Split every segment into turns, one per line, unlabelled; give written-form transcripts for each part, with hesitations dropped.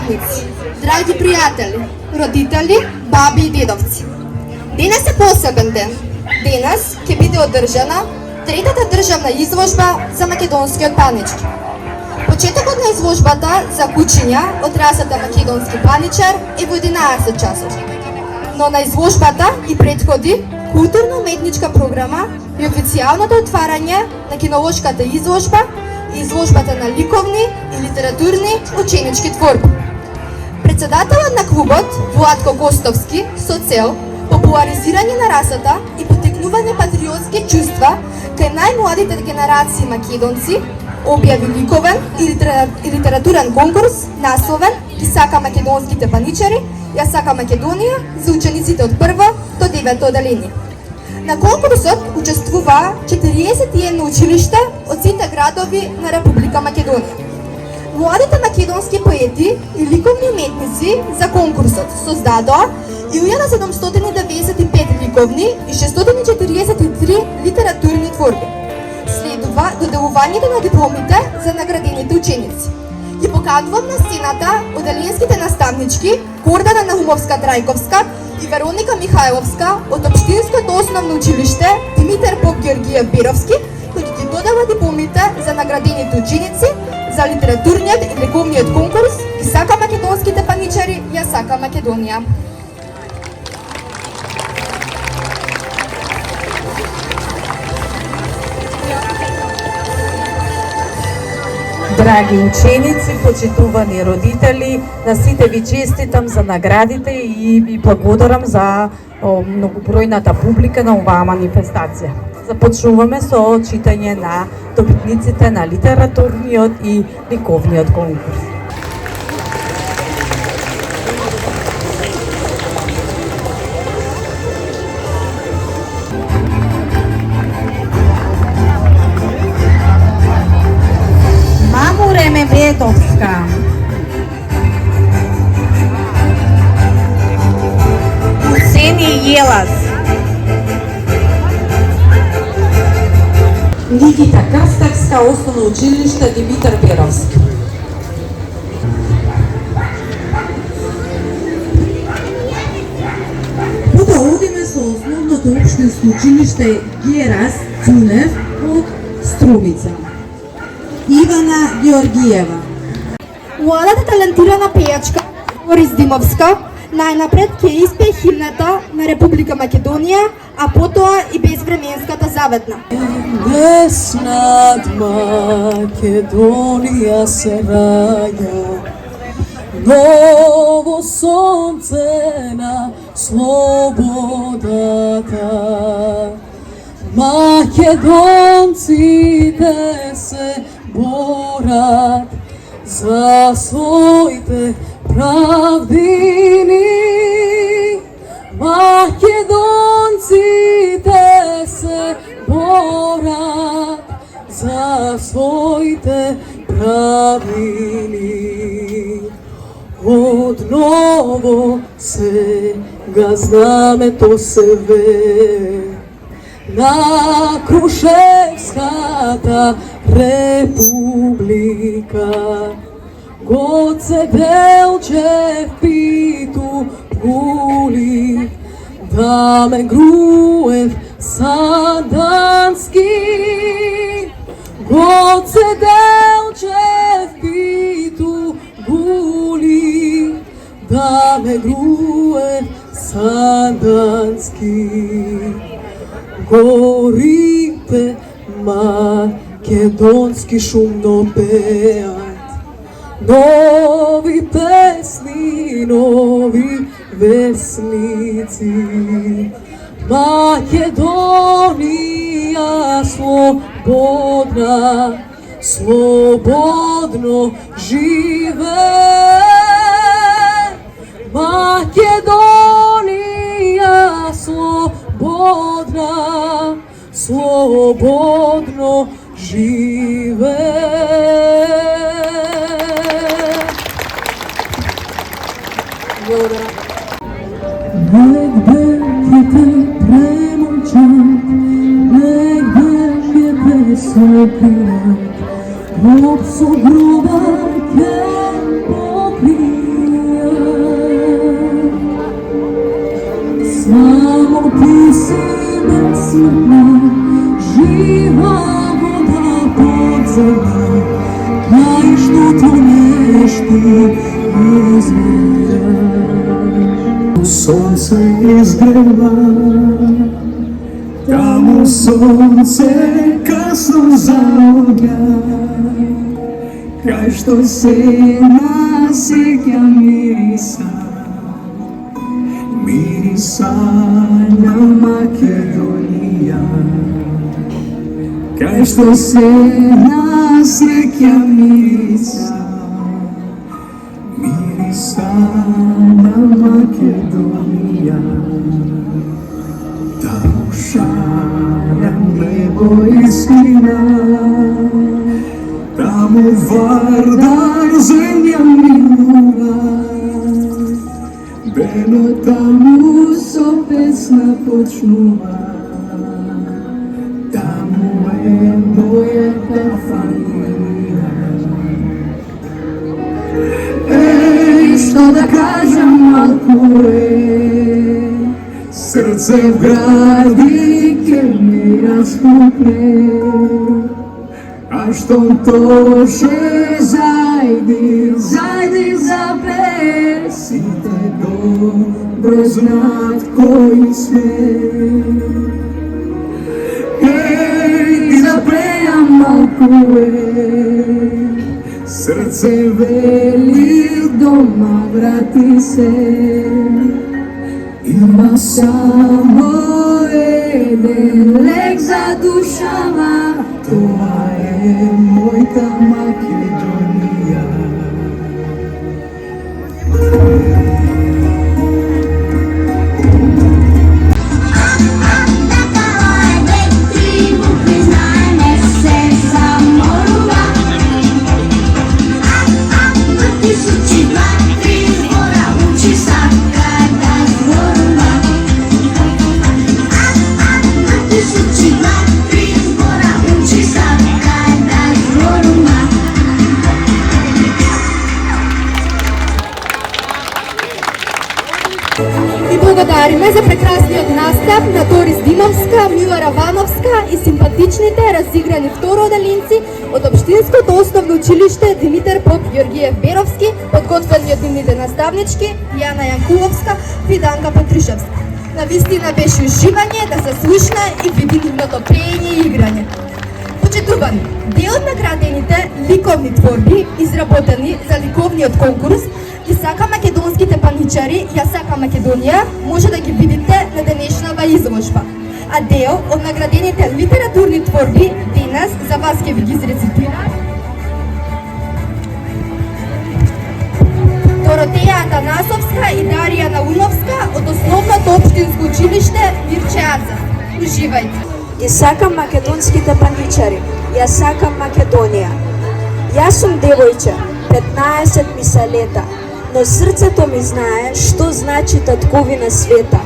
наставници, драги пријатели, родители, баби и дедовци. Денес е посебен ден. Денес ќе биде одржана третата државна изложба за македонскиот панички. Почетокот на изложбата за кучиња од расата македонски паничар е во 11 часот. Но на изложбата и предходи културно-уметничка програма и официјалното отварање на кинолошката изложба и изложбата на ликовни и литературни ученички творби. Председателот на клубот Владко Костовски со цел популаризирање на расата и потекнување патриотски чувства кај најмладите генерации македонци објави ликовен и литературен конкурс насловен "Ги сака македонските паничари, ја сака Македонија" за учениците од 1 до 9 оделение. На конкурсот учествуваа 41 училишта од сите градови на Република Македонија. Младите македонски поети и ликовни уметници за конкурсот создадоа 1795 ликовни и 643 литературни творби. Следува доделувањето на дипломите за наградените ученици. Ги поканувам на сцената оделенските наставнички Гордана Нахумовска-Трајковска и Вероника Михајловска од Општинското основно училиште Димитар Поп Георгиев Беровски, кои ги доделат дипломите за наградените ученици за литературниот и ликовниот конкурс "Ги сака македонските паничари, ја сака Македонија".
Драги ученици, почитувани родители, на сите ви честитам за наградите и ви благодарам за многобројната публика на оваа манифестација. Започнуваме со читање на добитниците на литературниот и ликовниот конкурс. Мамуре Медведовска, Усени Јелас, Никита Крставска, основно училиште Димитар Беровски.
Потоа одиме со основното општинско училиште Герас Цунев од Струмица. Ивана Георгиева.
Младата талентирана пејачка Борис Димовска најнапред ќе испее химната на Република Македонија, а потоа и безвременската заветна.
Днес над Македонија се раѓа ново сонце на слободата. Македонците се борат за своите правдини. Македонците се борат за своите правдини. Одново сега знамето се вее на Крушевската република. Гоце Делчев Питу Гули, Даме Груев Сандански. Гоце Делчев Питу Гули, Даме Груев Сандански. Горите македонски шумно пеат, нови песни, нови весници. Македонија слободна, слободно живе. Македонија слободна, слободно живе. Негде ќе премолчат, негде ќе те сопират, роб со гроба ќе покријат. безсмртна, жива вода подземна, кај што тонеш ти измераш.
Сонце изгрева, таму сонце касно заоѓа, кај што се насеќа мириса, мириса на Македонија, кај што се насеќа мириса, мириса на Македонија. Таму шарам небо искрина, таму Вардар земја милува, Бено таму со песна почнува, таму е мојата фамилија. Еј, што да кажам, малку е, срце в гради ке ми распукне, а штом тоше зајди, зајди запе, сите добро знаат кои сме. Еј, да пеам малку е, срце вели дома врати се, има само еден лек за душава, тоа е мојта Македонија.
И благодариме за прекрасниот настап на Дорис Димовска, Мила Равановска и симпатичните разиграни второодделинци од Општинското основно училиште Димитар Поп Георгиев Беровски, подготвени од нивните наставнички Јана Јанкуловска и Данка Петрушевска. Навистина беше уживање да се слушна и види нивното пеење и играње. Почитувани, дел од наградените ликовни творби, изработени за ликовниот конкурс, ги сака македонските паничари, ја сака Македонија, може да ги видите на денешнава изложба. А дел од наградените литературни творби денес за вас ќе ви ги изрецитирам Доротеја Атанасовска и Дарија Наумовска од основното општинско училиште Мирчеаца. Уживајте!
Ги сакам македонските паничари, ја сакам Македонија. Јас сум девојче, 15 ми се лета, но срцето ми знае што значи татковина света.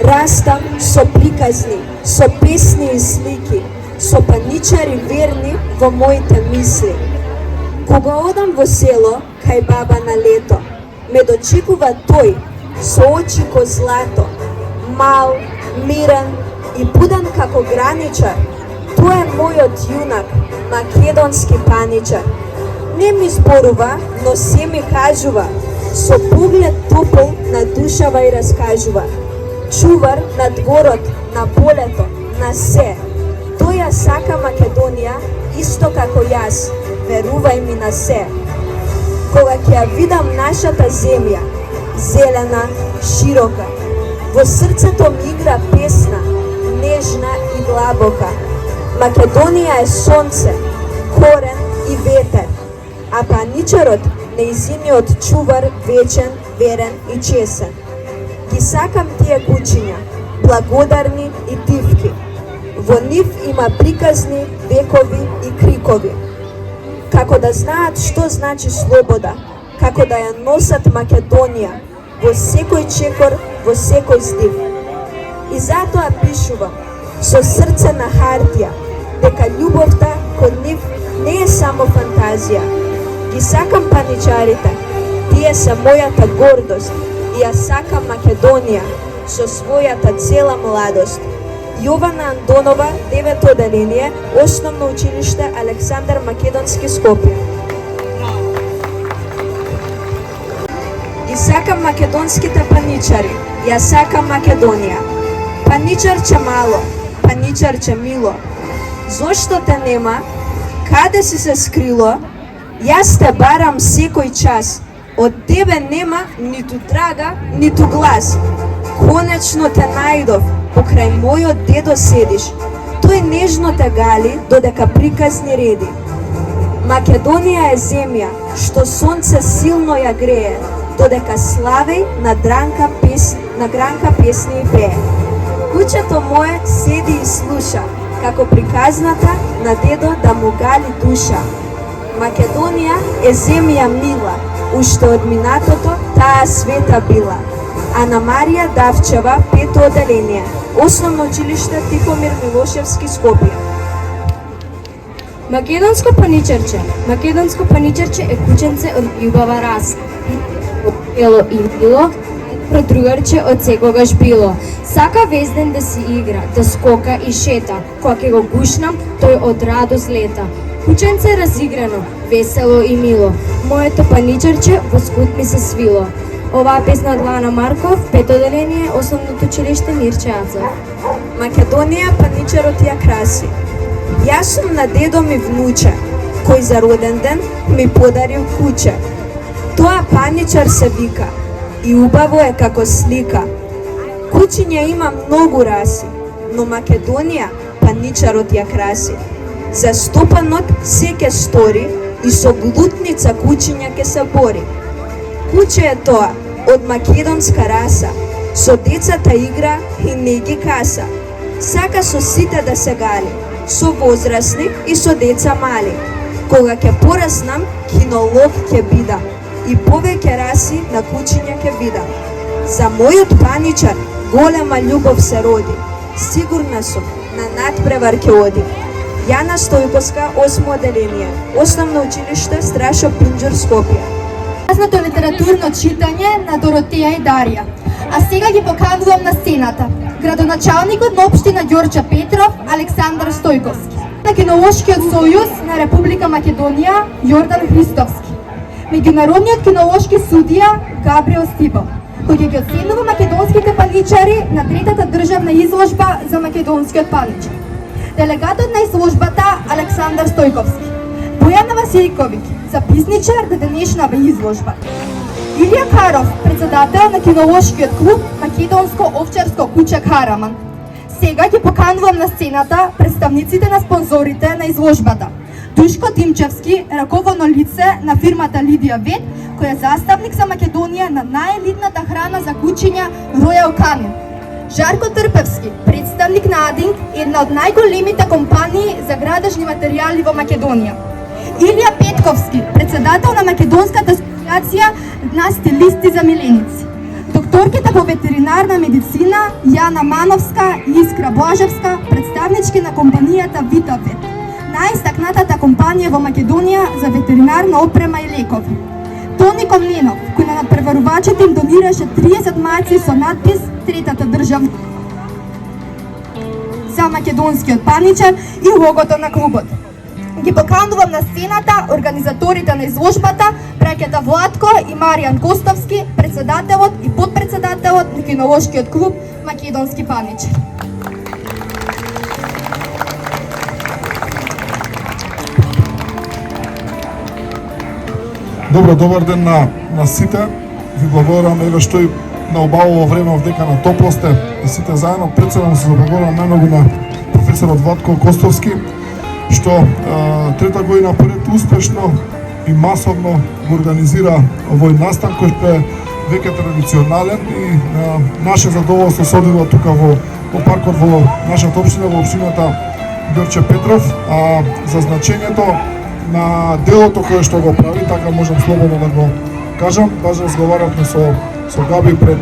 Растам со приказни, со песни и слики, со паничари верни во моите мисли. Кога одам во село, кај баба на лето, ме дочекува тој, со очи ко злато, мал, мирен и будан како граничар. Тој е мојот јунак, македонски паничар. Не ми зборува, но се ми кажува, со поглед топол на душава и раскажува. Чувар на дворот, на полето, на се. Тој ја сака Македонија, исто како јас, верувај ми на се. Кога ќе ја видам нашата земја, зелена, широка, во срцето ми игра песна, нежна и длабока. Македонија е сонце, корен и ветер, а паничарот нејзиниот чувар вечен, верен и чесен. Ги сакам тие кучиња, благодарни и тивки. Во нив има приказни, векови и крикови. Како да знаат што значи слобода, како да ја носат Македонија во секој чекор, во секој здив. И затоа пишувам со срце на хартија дека љубовта кон нив не е само фантазија. Ги сакам паничарите, тие се мојата гордост и ја сакам Македонија со својата цела младост. Јована Андонова, 9 одделение, Основно училиште Александар Македонски Скопје. Ги сакам македонските паничари, ја сакам Македонија. Паничарче мало, паничарче мило, зошто те нема, каде си се скрило, јас те барам секој час, од тебе нема ниту трага, ниту глас. Конечно те најдов, покрај мојот дедо седиш, тој нежно те гали, додека приказни реди. Македонија е земја, што сонце силно ја грее, додека слави на гранка песни и пее. Кучето мое седи и слуша, како приказната на дедо да му гали душа. Македонија е земја мила, уште од минатото таа света била. Ана Марија Давчева, 5 одделение, Основно училиште Тихомир Милошевски Скопје.
Македонско паничарче е кученце од љубава раса. Бело и мило, продругарче од секогаш било. Сака вез ден да си игра, да скока и шета. Кога ќе го гушнам, тој од радост лета. Кученце разиграно, весело и мило. Моето паничарче во скут ми се свило. Оваа песна од Лана Марков, 5 одделение, Основното училиште Мирче Ацев.
Македонија паничарот ја краси. Јас сум на дедо ми внуче, кој за роден ден ми подарил куче. Тоа паничар се вика и убаво е како слика. Кучиња има многу раси, но Македонија паничарот ја краси. Заступанот се ке стори и со глутница кучиња ке се бори. Куче е тоа, од македонска раса, со децата игра и не ги каса. Сака со сите да се гали, со возрасни и со деца мали. Кога ќе пораснам, кинолог ќе бидам и повеќе раси на кучиња ќе видам. За мојот паничар голема љубов се роди, сигурна сум, на надпревар ќе оди. Јана Стојковска, 8 одделение, Основно училиште Страшо Пинџур Скопје.
Познато литературно читање на Доротеја и Дарија. А сега ги поканувам на сцената градоначалникот на општина Ѓорче Петров, Александар Стојковски. На Кинолошкиот сојуз на Република Македонија, Јордан Христовски. Меѓународниот кинолошки судија, Габриел Стибо, кој ќе ги оценува македонските паничари на третата државна изложба за македонскиот паничар. Делегатот на изложбата, Александар Стојковски. Бојана Василиковиќ, записничар на денешнава изложба. Илија Каров, председател на кинолошкиот клуб Македонско овчарско куче Караман. Сега ќе поканувам на сцената представниците на спонзорите на изложбата. Душко Тимчевски, раководно лице на фирмата Лидија Вет, која е заставник за Македонија на најелитната храна за кучиња Ројал Канин. Жарко Трпевски, представник на Адинг, една од најголемите компании за градежни материјали во Македонија. Илија Петковски, председател на Македонската асоциација на стилисти за миленици. Докторките по ветеринарна медицина Јана Мановска и Искра Блажевска, представнички на компанијата Витавет, најистакнатата компанија во Македонија за ветеринарна опрема и лекови. Тони Комненов, кој на надпреварувачите им донираше 30 мајци со надпис Третата државна за македонскиот паничар и логото на клубот. Ги поканувам на сцената организаторите на изложбата, браќата Владко и Маријан Костовски, председателот и подпредседателот на кинолошкиот клуб Македонски паничар.
Добар ден на сите. Ви благодарам еве што и на убаво време овдека на топло сте и сите заедно. Пред се се благодарам најмногу на професорот Владко Костовски, што трета година поред успешно и масовно го организира овој настан кој што е веќе традиционален и наше задоволство се одвива тука во паркот во нашата општина, во општината Ѓорче Петров, а за значењето на делото кое што го прави, така можам слободно да го кажам, даже разговаравме со Габи пред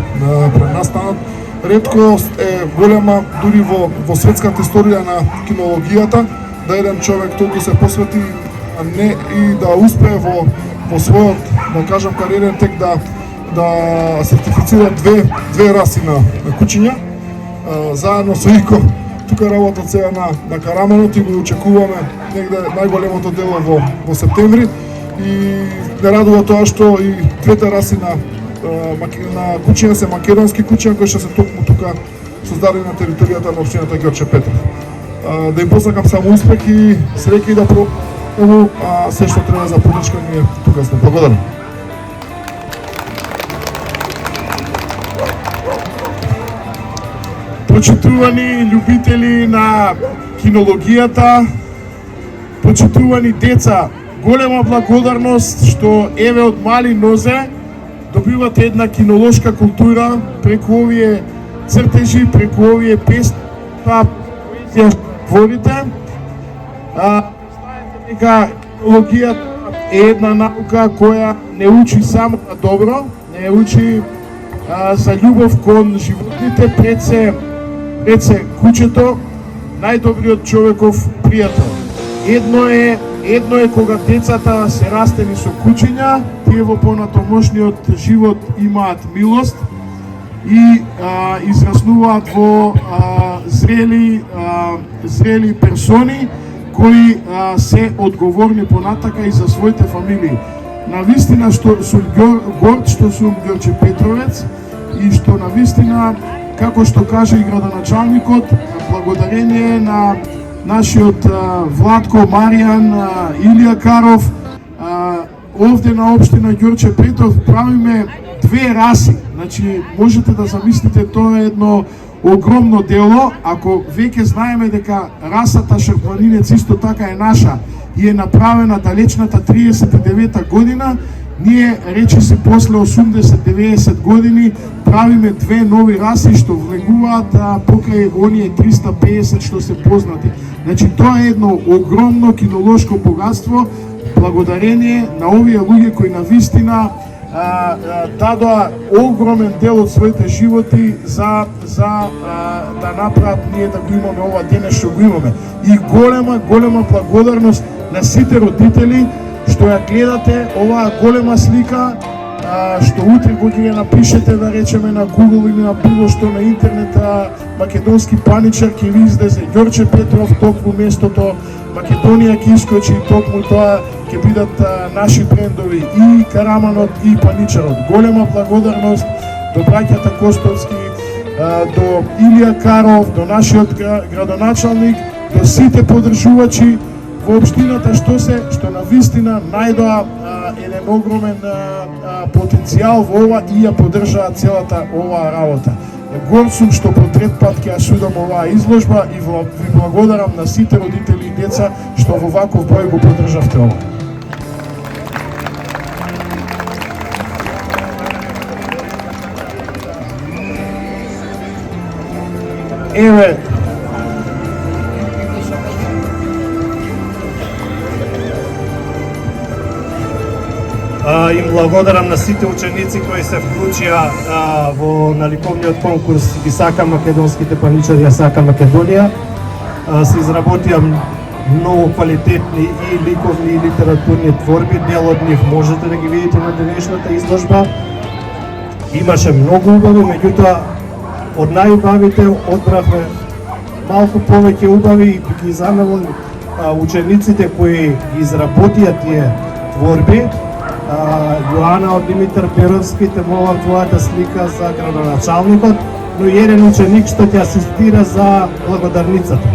настанот. Реткост е голема дури во светската историја на кинологијата, да еден човек толку се посвети, а не и да успее во својот, да кажам, кариерен тек да сертифицира две раси на кучиња, заедно со Ико тука работат сега на Караманот и го очекуваме негде најголемото дело во септември и не радува тоа што и двете раси на кучиња се македонски кучиња кои што се токму тука создадени на територијата на општината Ѓорче Петров. Да им посакам само успех и среќа и да пробуваме се што треба за подршка ние тука сме. Благодарам. Почитувани љубители на кинологијата, почитувани деца, голема благодарност што еве од мали нозе добивате една кинолошка култура преку овие цртежи, преку овие песни, поезија творите. Знаете дека кинологијата е една наука која не учи само на добро, не учи за љубов кон животните, пред се кучето, најдобриот човеков пријател. Едно е кога децата се растени со кучиња, тие во понатомошниот живот имаат милост и израснуваат во зрели персони кои се одговорни понатака и за своите фамилии. Навистина што сум горд што сум Ѓорче Петровец и што навистина, како што каже и градоначалникот, благодарение на нашиот Владко, Маријан, Илија Каров, овде на општина Ѓорче Петров правиме две раси. Значи, можете да замислите, тоа е едно огромно дело, ако веќе знаеме дека расата шрпванинец исто така е наша и е направена далечната 39 година, ние речиси после 80-90 години правиме две нови раси што влегуваат покрај оние 350 што се познати. Значи, тоа е едно огромно кинолошко богатство, благодарение на овие луѓе кои навистина дадоа огромен дел од своите животи за да направат ние да го имаме ова денес што го имаме. И голема благодарност на сите родители што ја гледате оваа голема слика, што утре го ги напишете, да речеме, на Google или на било што на интернет, македонски паничар ќе ви излезе Ѓорче Петров, токму местото Македонија ќе искочи, токму тоа ќе бидат наши брендови и Караманот и паничарот. Голема благодарност до браќата Костовски, до Илија Каров, до нашиот градоначалник, до сите поддржувачи во општината што навистина најдоа еден огромен потенцијал во ова и ја поддржаа целата оваа работа. Горд сум што по трет пат ќе ја судам оваа изложба и ви благодарам на сите родители и деца што во ваков број го поддржавте ова. Еве,
им благодарам на сите ученици кои се вклучија во наликовниот конкурс Ги сакам македонските паничари, ја сакам Македонија. Се изработија многу квалитетни и ликовни и литературни творби, дел од нив можете да ги видите на денешната изложба. Имаше многу убави, меѓутоа од најубавите одбравме малку повеќе убави и ги замелам учениците кои изработија тие творби. Јоана од Димитар Перовски те молам твојата слика за градоначалникот, но и еден ученик што ќе асистира за благодарницата.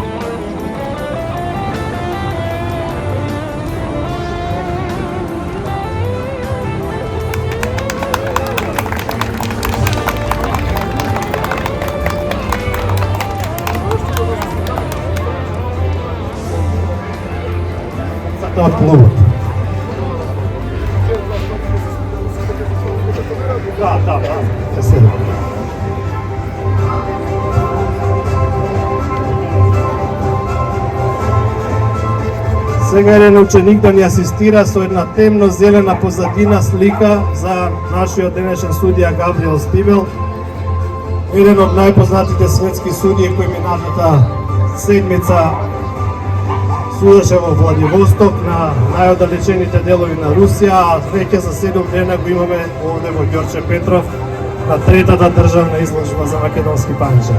За клубот. Да. Сега еден ученик да ни асистира со една темно-зелена позадина слика за нашиот денешен судија Габриел Стивел, еден од најпознатите светски судии кои минатата седмица судеше во Владивосток на најоддалечените делови на Русија, а веќе за 7 дена го имаме овде во Ѓорче Петров на третата државна изложба за македонски паничар.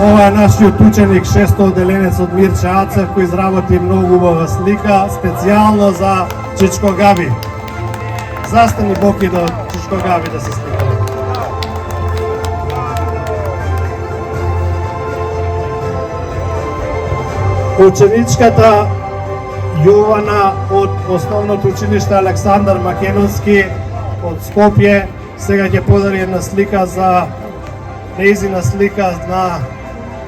Ова е нашиот ученик, 600 одделенец од Мирче Ацев, кој изработи многу убава слика, специјално за Чичко Габи. Застани Боки до Чичко Габи да се слика. Ученичката Јована од основното училиште Александар Македонски од Скопје сега ќе подари една слика за нејзина слика на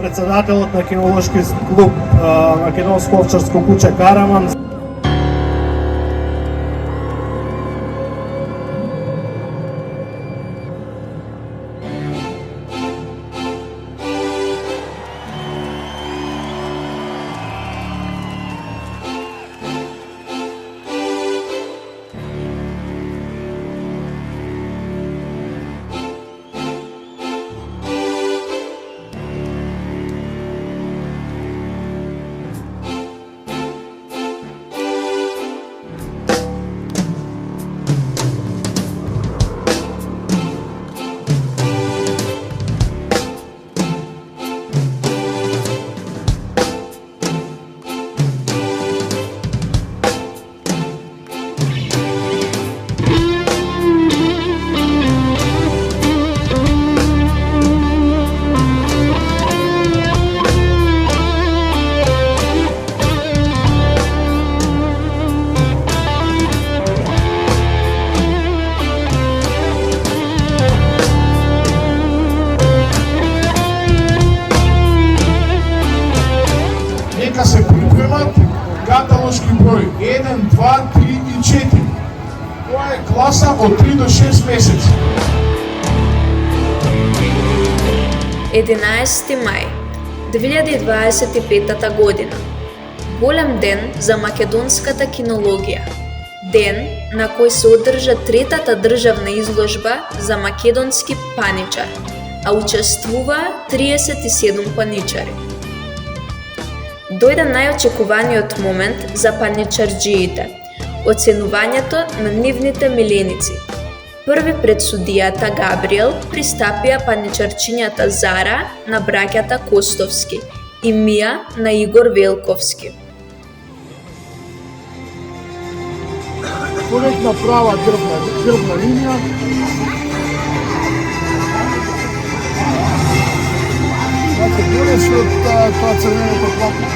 председателот на кинолошки клуб Македонско овчарско куќе Караман.
Нека се припремат каталошки број 1, 2, 3 и 4. Тоа е класа од 3 до 6 месеци.
11 мај 2025 година. Голем ден за македонската кинологија. Ден на кој се одржа третата државна изложба за македонски паничар, а учествуваа 37 паничари. Дојде најочекуваниот момент за паничарџиите, оценувањето на нивните миленици. Први пред судијата Габриел пристапија паничарчињата Зара на браќата Костовски и Мија на Игор Велковски.
Коректна права грбна линија. Значи, болеш од тоа црвеното платно.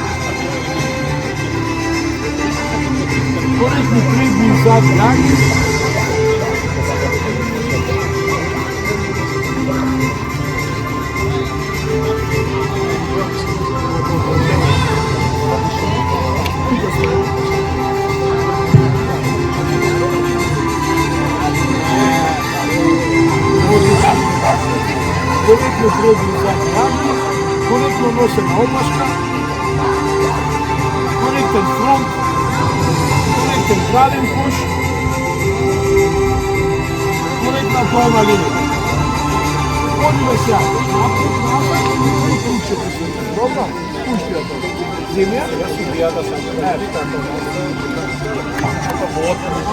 Коректни предни и задни ноги. Коректно предни и задни ноги. Коректно носена опашка. Коректен фронт. Коректен граден кош, коректна долна линија. Одиме сега, напред, назад, и пушчете се. Добро? Пушти ја тоа. Земја? Јас сум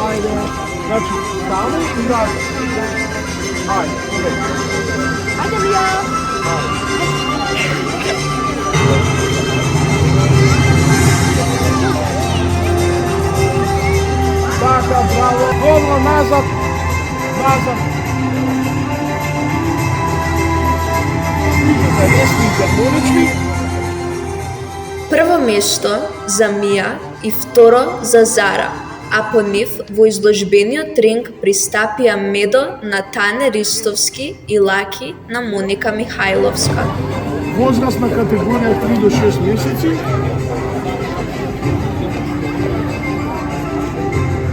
Ајде. Значи, стану и назад. Ајде, коректно. Ајде, Мија. Така, браво, добро, назад, назад.
Прво место за Мија и второ за Зара, а по нив во изложбениот ринг пристапија медо на Тане Ристовски и лаки на Моника Михајловска.
Возрастна категорија 3 до 6 месеци.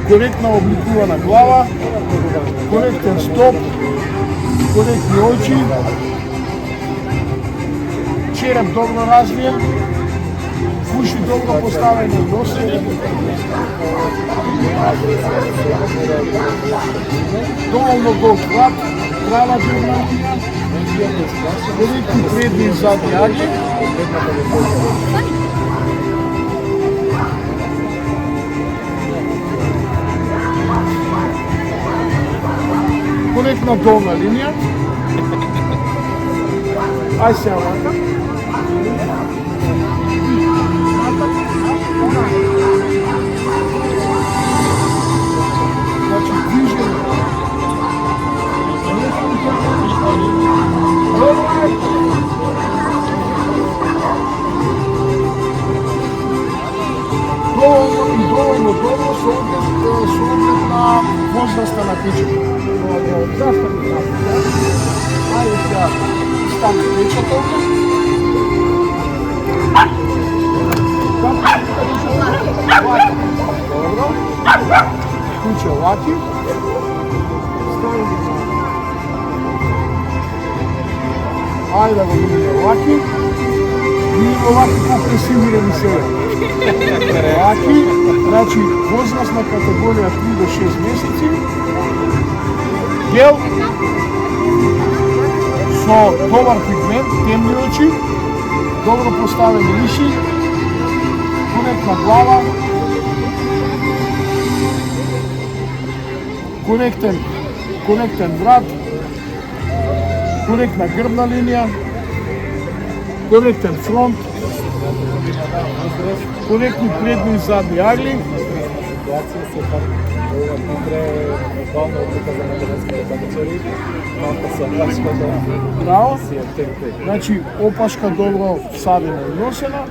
Коректна обликувана глава, коректен стоп, коректни очи, череп добро развиен, уши добро поставени и носени, доволно голд врат, права грбна линија, коректни предни и задни аги, коректна долна линија. Ај се вака. на печето. Добро, застави на. Ајде сега, стави печето. Добро. Куче лаки. Стави на. Ајде да го видиме лаки. Видиме лаки колку е сигурен и себе. Лаки, значи возрастна категорија 3 до 6 месеци. Гел со добар пигмент, темни очи, добро поставени уши, коректна глава, коректен врат, коректна грбна линија, коректен фронт, коректни предни и задни агли. Браво. Значи, опашка добро всадена и носена.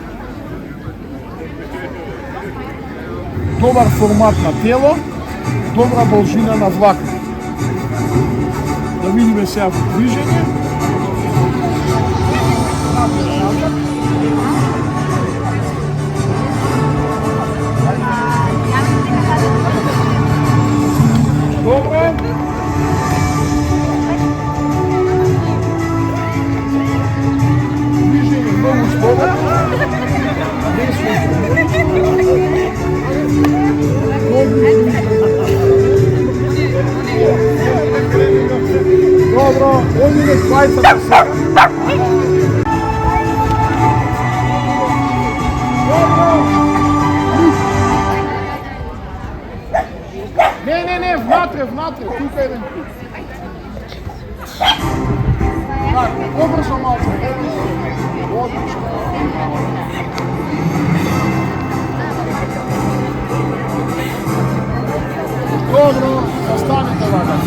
Добар формат на тело, добра должина на влак. Да видиме сега движење. Добре. Движење многу слободно. Добро, одиме слајцата сега. Добро. Не, внатре, тука еден пут. Так, побрзо малце. Одлично. Добро, останете вака.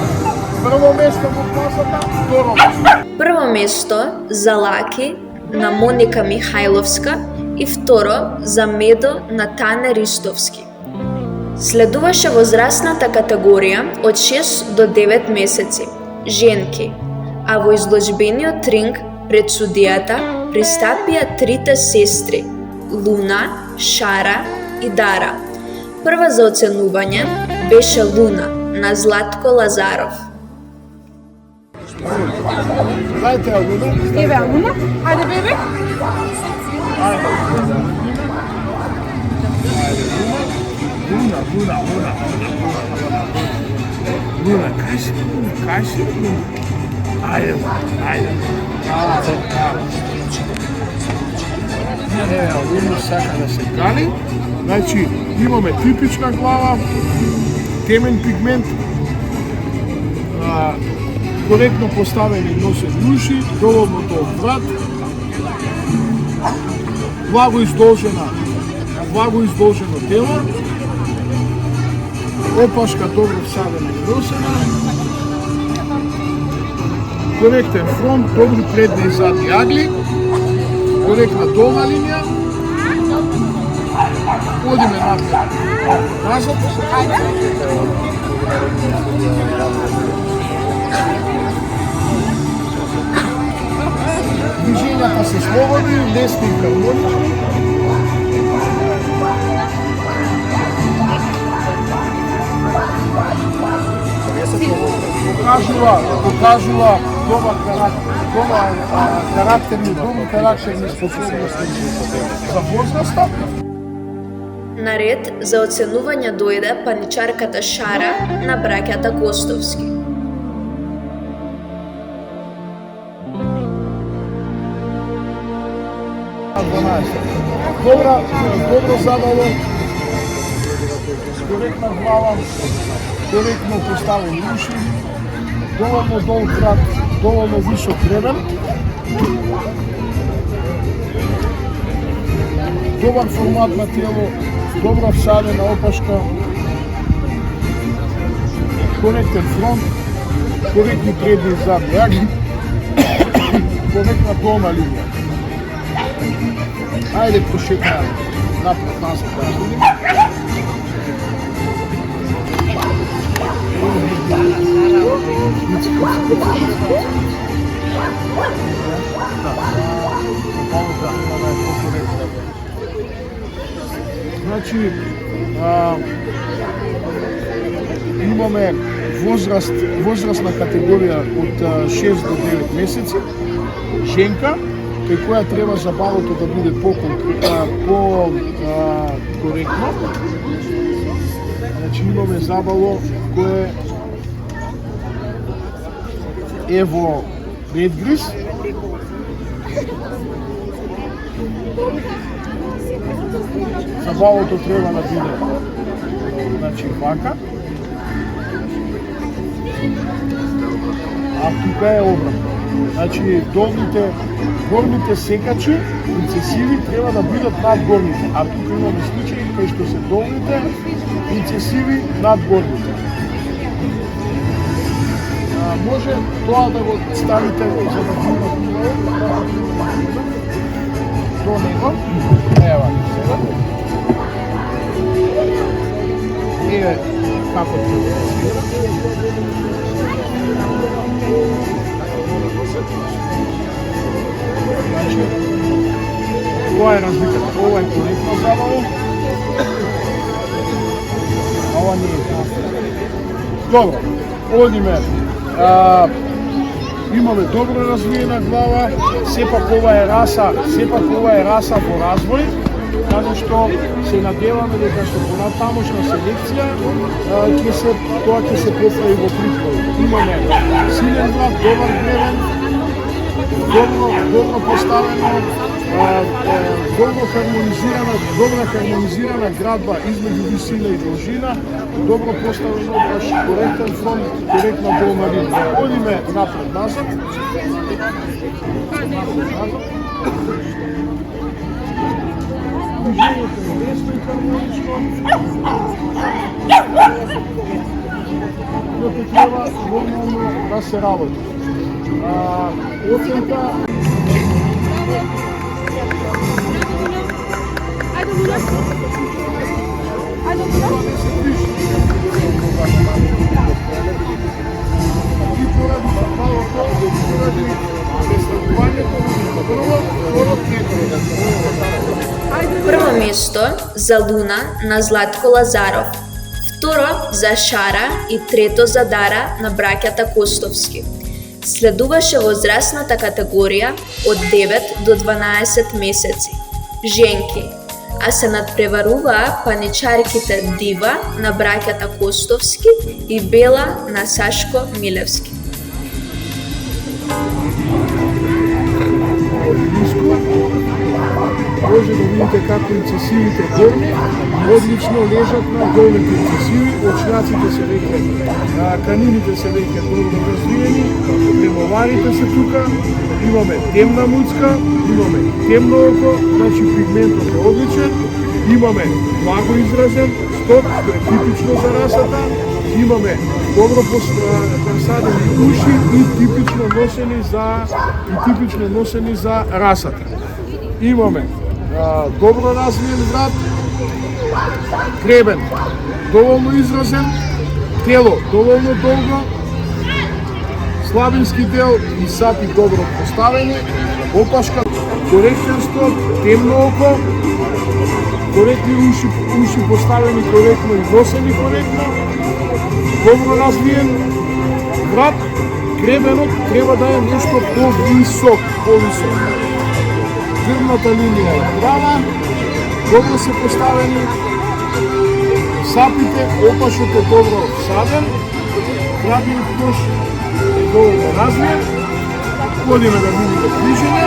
Прво место во класата, второ место.
Прво место за Лаки на Моника Михајловска и второ за Медо на Тане Ристовски. Следуваше возрастната категорија од 6 до 9 месеци, женки, а во изложбениот ринг пред судијата пристапија трите сестри Луна, Шара и Дара. Прва за оценување беше Луна на Златко Лазаров.
Дайте Луна.
Еве Луна, ајде бебе.
Луна, кажи. Ајде. Луна сака да се кани. Значи, имаме типична глава, темен пигмент, коректно поставени носени уши, доволно долг врат, благо издолжено тело, опашка добро всадена и носена, коректен фронт, добри предни и задни агли, коректна долна линија. Одиме напред. Назад. Движењата се слободни, лесни и хармонични. Покажува добар карактерни способности за возраста.
Наред за оценување дојде паничарката Шара на браќата Костовски.
Добро задало, коректна глава, коректно поставени уши, доволно долг врат, доволно висок гребен, добар формат на тело, добра всадена опашка, коректен фронт, коректни предни и задни агли, коректна долна линија. Ајде прошетаме напред назад да видим.
Значи, имаме возрастна категорија од 6 до 9 месеци, женка, кај која треба забавото да биде по-коректно. Значи имаме забаво кое е во предгриз. Забавото треба да биде значи вака. А тука е обратно. Значи горните секачи, инцесиви треба да бидат над горните. А тука имаме случаи кај што се долните инцесиви над горните. Може тоа да го ставите за да видите до него. Ева, сега. Еве како треба да изгледа. Значи, тоа е разликата. Ова е коректно забаво. Ова не е. Добро, одиме. Имаме добро развиена глава, сепак ова е раса во развој, каде што се надеваме дека што понатамошна селекција тоа ќе се поправи во притвор. Имаме силен врат, добар гребен, добро поставено, добра хармонизирана градба измеѓу висина и должина, добро поставено, коректен фронт, коректна долна линија. Одиме напред-назад. Движењето е лесно и хармонично. Докато треба нормално да се работи. Оценка
Прво место за Луна на Златко Лазаров, второ за Шара и трето за Дара на браќата Костовски. Следуваше возрастната категорија од 9 до 12 месеци, женки, а се надпреваруваа паничарките Дива на браќата Костовски и Бела на Сашко Милевски.
Може да видите како инцесивите горни одлично лежат на долните инцесиви, очњаците се веќе, канините се веќе добро развиени, премоварите се тука, имаме темна муцка, имаме темно око, значи пигментот е одличен, имаме благо изразен сток, што е типично за расата, имаме добро посадени уши и типично носени за расата. Имаме добро развиен врат, гребен доволно изразен, тело доволно долго, слабински дел и сапи добро поставени, опашка, коректен стоп, темно око, коректни уши поставени коректно и носени коректно, добро развиен врат, гребенот треба да е нешто по-висок. Грбната линија е права, добро се поставени, сапите, опашот е добро саден, крадниот кош е доволно развиен, одиме да видиме движење.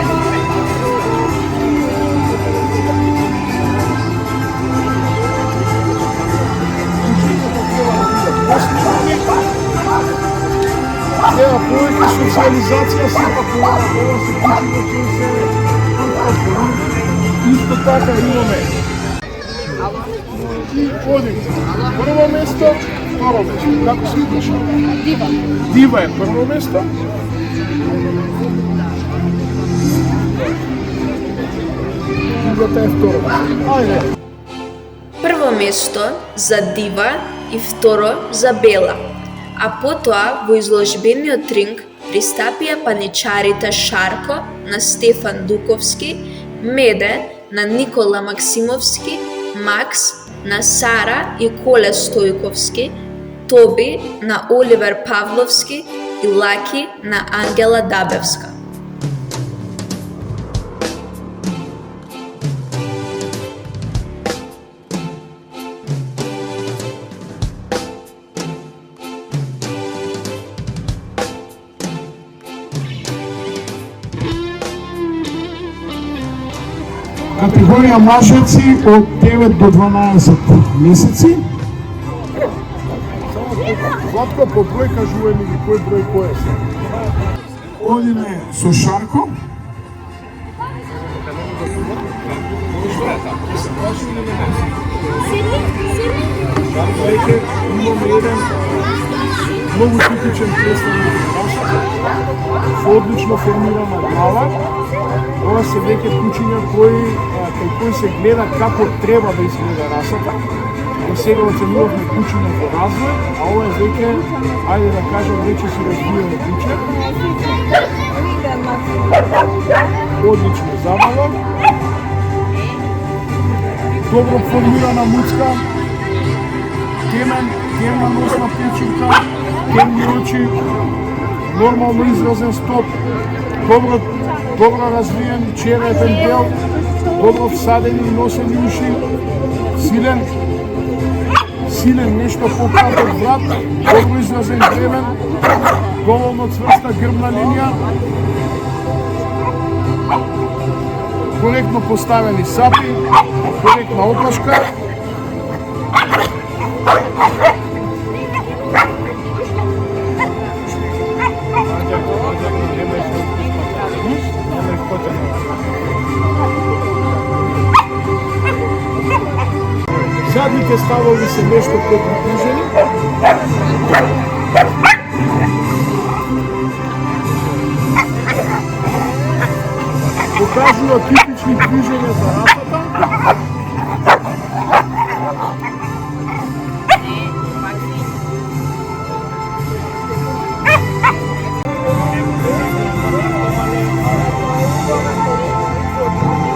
Ева повеќе социализација сепак ова се типично се исто така имаме. И одим. Прво место, второ место. Како се пише? Дива. Дива е прво место. Дивата е второ место. Ајде.
Прво место за Дива и второ за Бела. а потоа во изложбениот ринг пристапија паничарите Шарко на Стефан Дуковски, Меде на Никола Максимовски, Макс на Сара и Коле Стојковски, Тоби на Оливер Павловски и Лаки на Ангела Дабевска.
Категорија мажеци од 9 до 12 месеци.
Владко, по број кажуваме ги кој број кој е се.
Одиме со Шарко.
Веќе имаме еден многу типичен представник со одлично формирана глава. Ова се веќе кучиња кај кој се гледа како треба да изгледа расата. До сега оценувавме кучиња во развој, а ова е веќе, ајде да кажем, веќе си развиено куче. Одлично забава. Добро формирана муцка. Темна носна печурка, темни очи, нормално изразен стоп, добро развиен черепен дел, добро всадени и носени уши, силен нешто пократок врат, добро изразен гребен, доволно цврста грбна линија, коректно поставени сапи, коректна опашка. Задните ставови се нешто подвижени. Покажува типични движења за расата.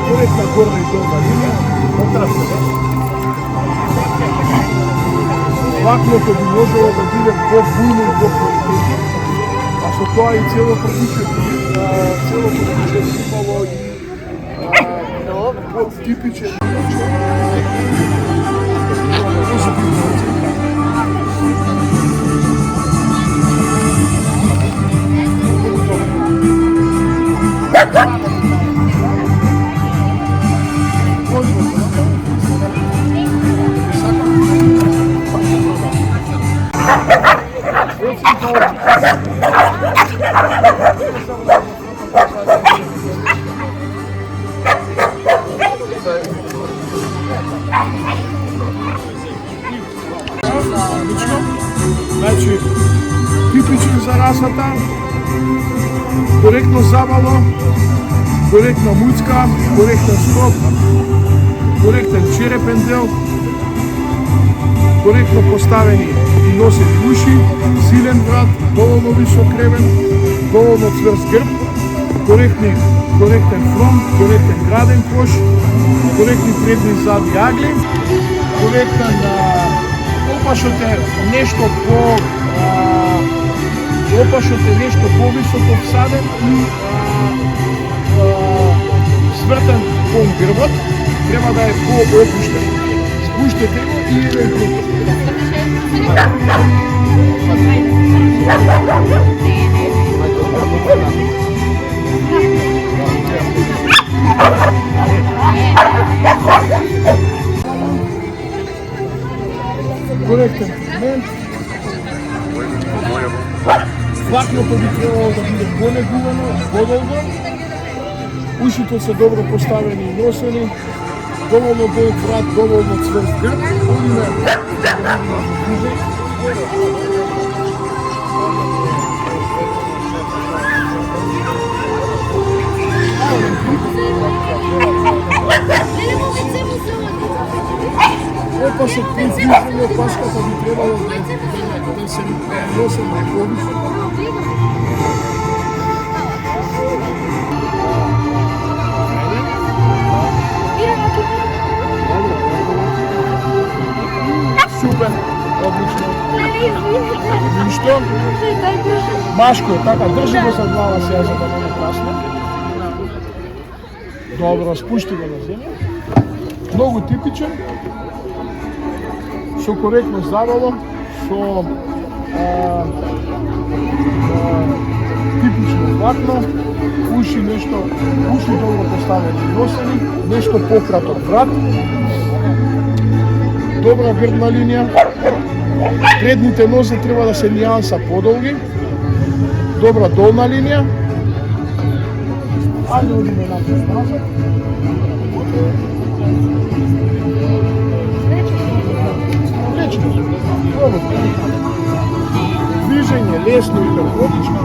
Коректна горна и долна линија. Влакното би можело да биде по-буйно и по-квалитетно, а со тоа и целото куче имало и по-типичен Значи, типичен за расата, коректно забало, коректна муцка, коректен стоп, коректен черепен дел, коректно поставени и носени уши, силен врат, доволно висок гребен, доволно цврст грб, коректен фронт, коректен граден кош, коректни предни и задни агли, коректен опашот е нешто повисоко всаден и свртен кон грбот, треба да е по-опуштен. Спуштете го и еден круг. Коректен момент. Влакното би требало да биде понегувано, подолго. Ушите се добро поставени и носени. Доволно долг врат, доволно цврст грб. Опашот при движење, опашката би убаво да се носам на екологично. Супер, одлично. Ништо? Машко, така, држи го со глава сега за да не красно. Добро, спушти го на земја. Многу типичен. Со коректно забава, со типично влакно, уши добро поставени и носени, нешто пократок врат, добра грдна линија, предните нозе треба да се нијанса подолги, добра долна линија, ајде одиме назад. Движење лесно и лакотично.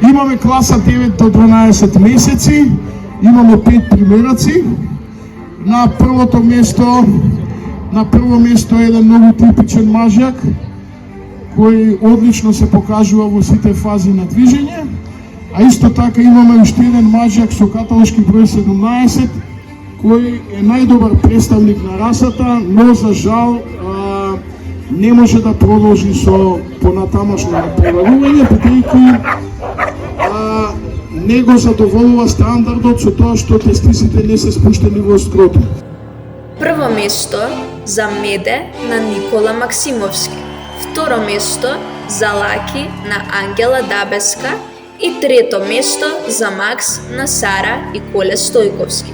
Имаме класа 9 до 12 месеци, имаме 5 примераци. На прво место е еден многу типичен мажјак кој одлично се покажува во сите фази на движење, а исто така имаме уште еден мажјак со каталошки број 17 кој е најдобар представник на расата, но за жал не може да продолжи со понатамошно напреварување, бидејќи не го задоволува стандардот со тоа што тестисите не се спуштени во скротум.
Прво место за Меде на Никола Максимовски, второ место за Лаки на Ангела Дабеска и трето место за Макс на Сара и Коле Стојковски.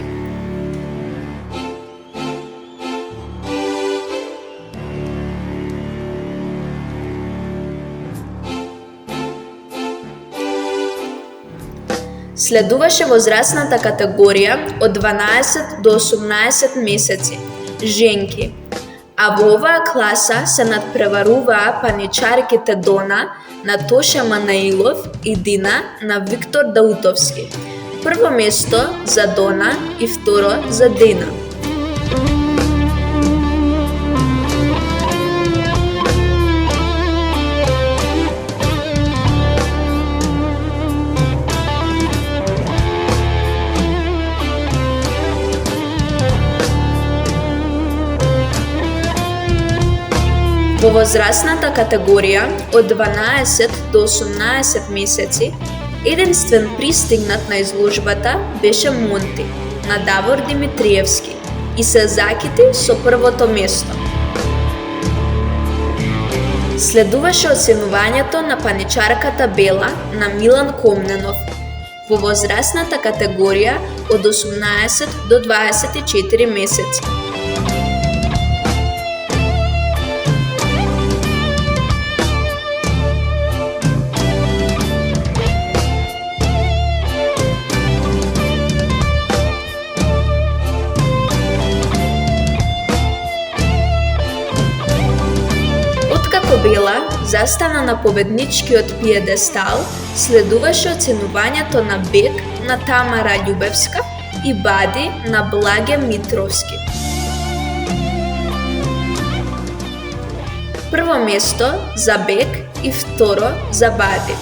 Следуваше возрастната категорија од 12 до 18 месеци, женки, а во оваа класа се надпреваруваа паничарките Дона на Тоша Манаилов и Дина на Виктор Даутовски. Прво место за Дона и второ за Дина. Во возрастната категорија од 12 до 18 месеци, единствен пристигнат на изложбата беше Монти на Давор Димитриевски и се закити со првото место. Следуваше оценувањето на паничарката Бела на Милан Комненов во возрастната категорија од 18 до 24 месеци. Бела застана на победничкиот пиедестал, следуваше оценувањето на Бек на Тамара Љубевска и Бади на Благе Митровски. Прво место за Бек и второ за Бади.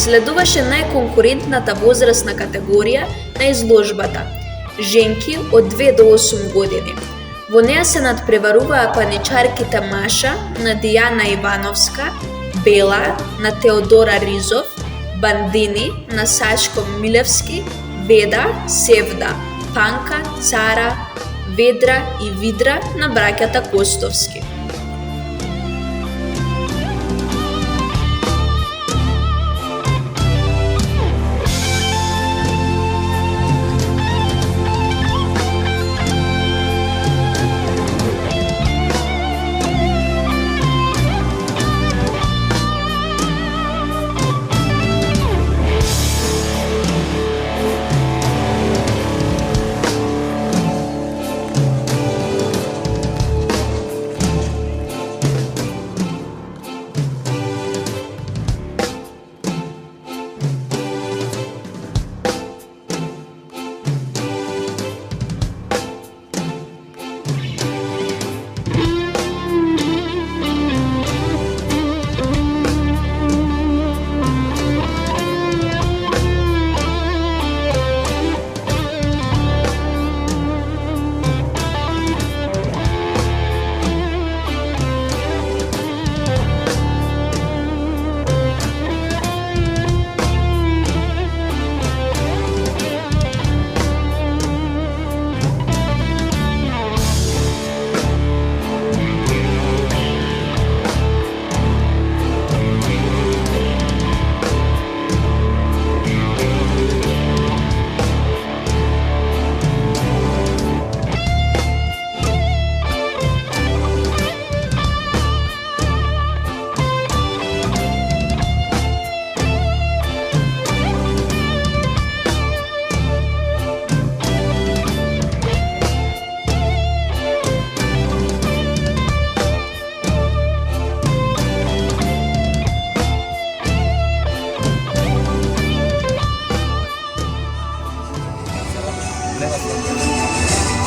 Следуваше најконкурентната возрастна категорија на изложбата женки од 2 до 8 години. Во неа се надпреваруваа паничарките Маша на Дијана Ивановска, Бела на Теодора Ризов, Бандини на Сашко Милевски, Веда, Севда, Панка, Цара, Ведра и Видра на браќата Костовски.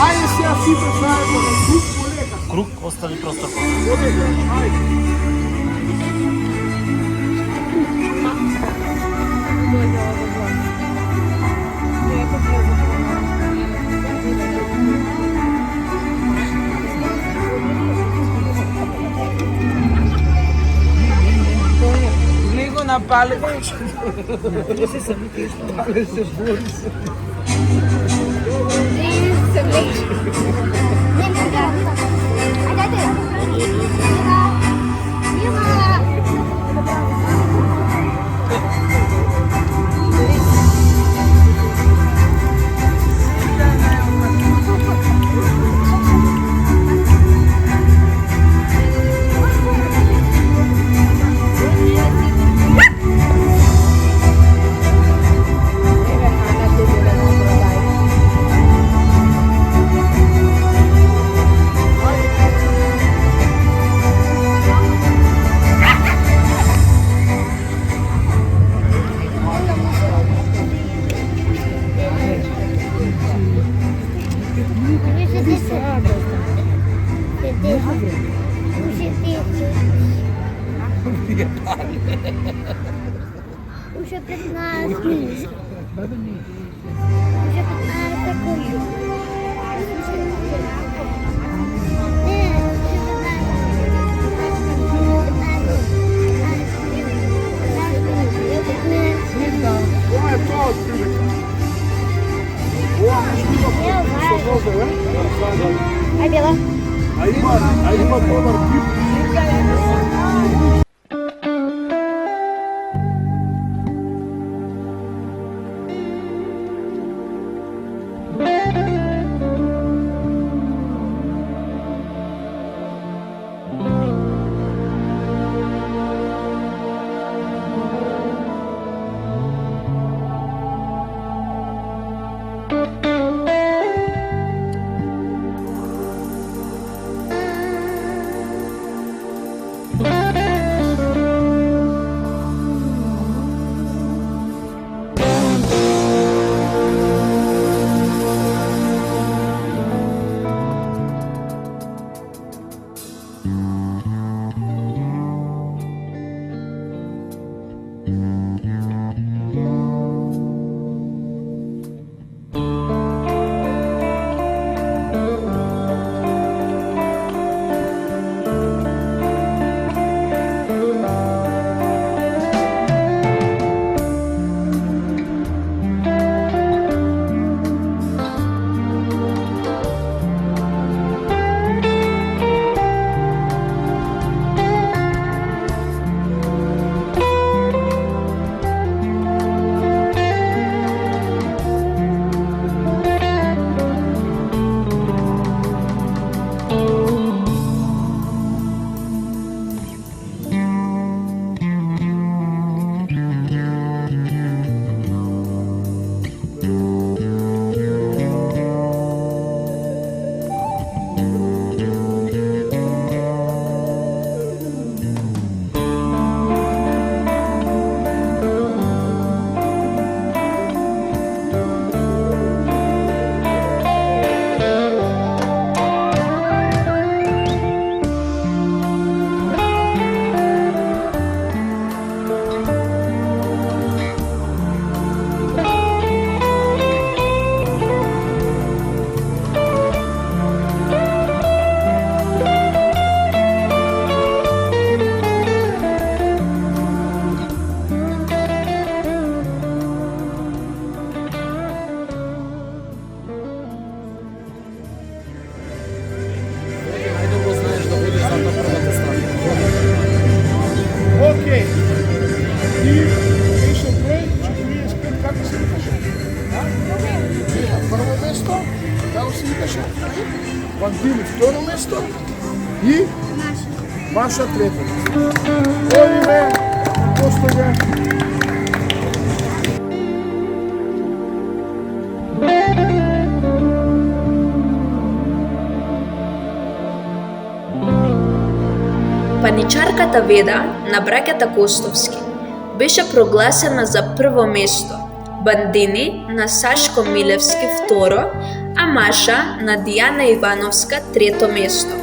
Ајде сега сите заедно на круг полека.
Круг, остави простор.
Него напале. Пале се бори се.
Уже 15 минут. Уже 15 секунд.
Ова е тоа од прилика. Ова нешто има со нозове.
Ај Бела.
А има добар тип. Били второ место и Маша трето место. Одиме, гостове.
Паничарката Веда на браќата Костовски беше прогласена за прво место, Бандини на Сашко Милевски второ, а Маша на Дијана Ивановска трето место.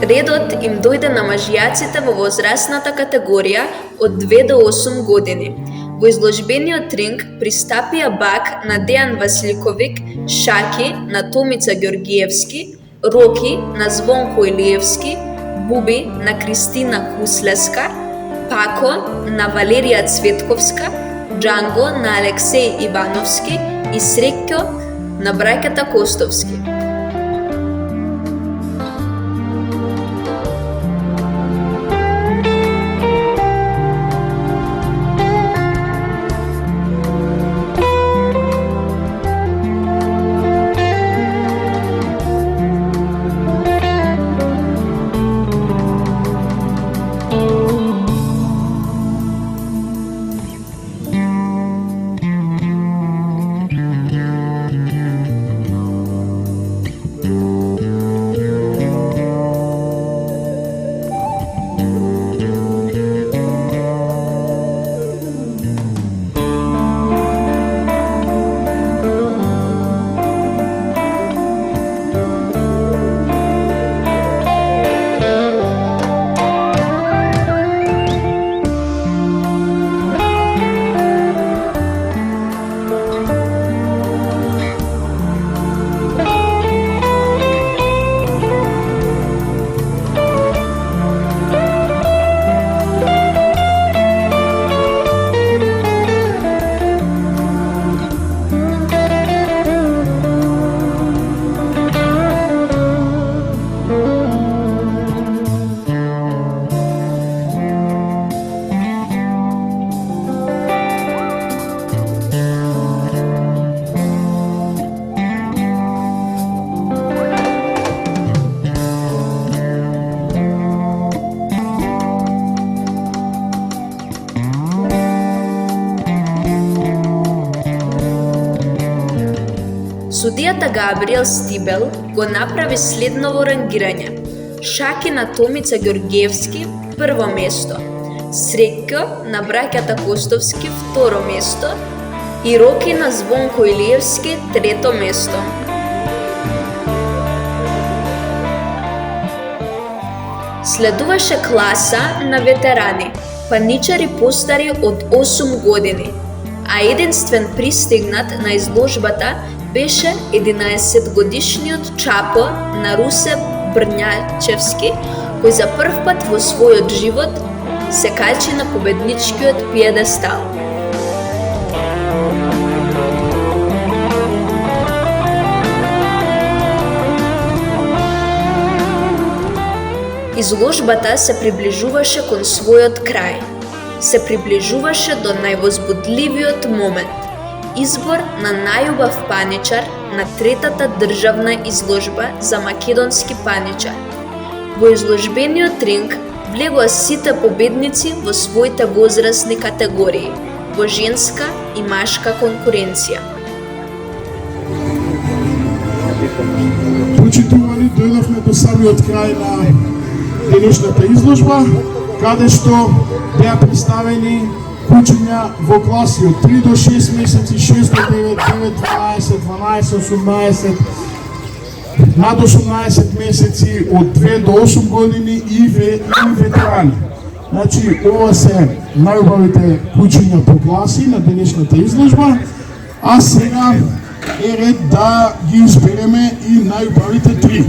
Редот им дојде на мажјаците во возрастната категорија од 2 до 8 години. Во изложбениот ринг пристапија Бак на Дејан Василковик, Шаки на Томица Ѓоргиевски, Роки на Звонко Илиевски, Буби на Кристина Куслеска, Пако на Валерија Цветковска, Джанго на Алексеј Ивановски и Среќо на браќата Костовски. Судијата Габриел Стибел го направи следново рангирање. Шаки на Томица Ѓоргиевски прво место, Среќо на браќата Костовски второ место и Роки на Звонко Илиевски трето место. Следуваше класа на ветерани, паничари постари од 8 години, а единствен пристигнат на изложбата беше 11-годишниот Чапо на Русе Брњачевски, кој за прв пат во својот живот се качи на победничкиот пиедестал. Изложбата се приближуваше кон својот крај. Се приближуваше до највозбудливиот момент – избор на најубав паничар на третата државна изложба за македонски паничар. Во изложбениот ринг влегоа сите победници во своите возрастни категории, во женска и машка конкуренција.
Почитувани, дојдовме до самиот крај на денешната изложба, каде што беа представени кучиња во класи од 3 до 6 месеци, 6 до 9, 9, 12, 12, 18, над 18 месеци, од 2 до 8 години и ветерани. Значи, ова се најубавите кучиња по класи на денешната изложба, а сега е ред да ги избереме и најубавите 3.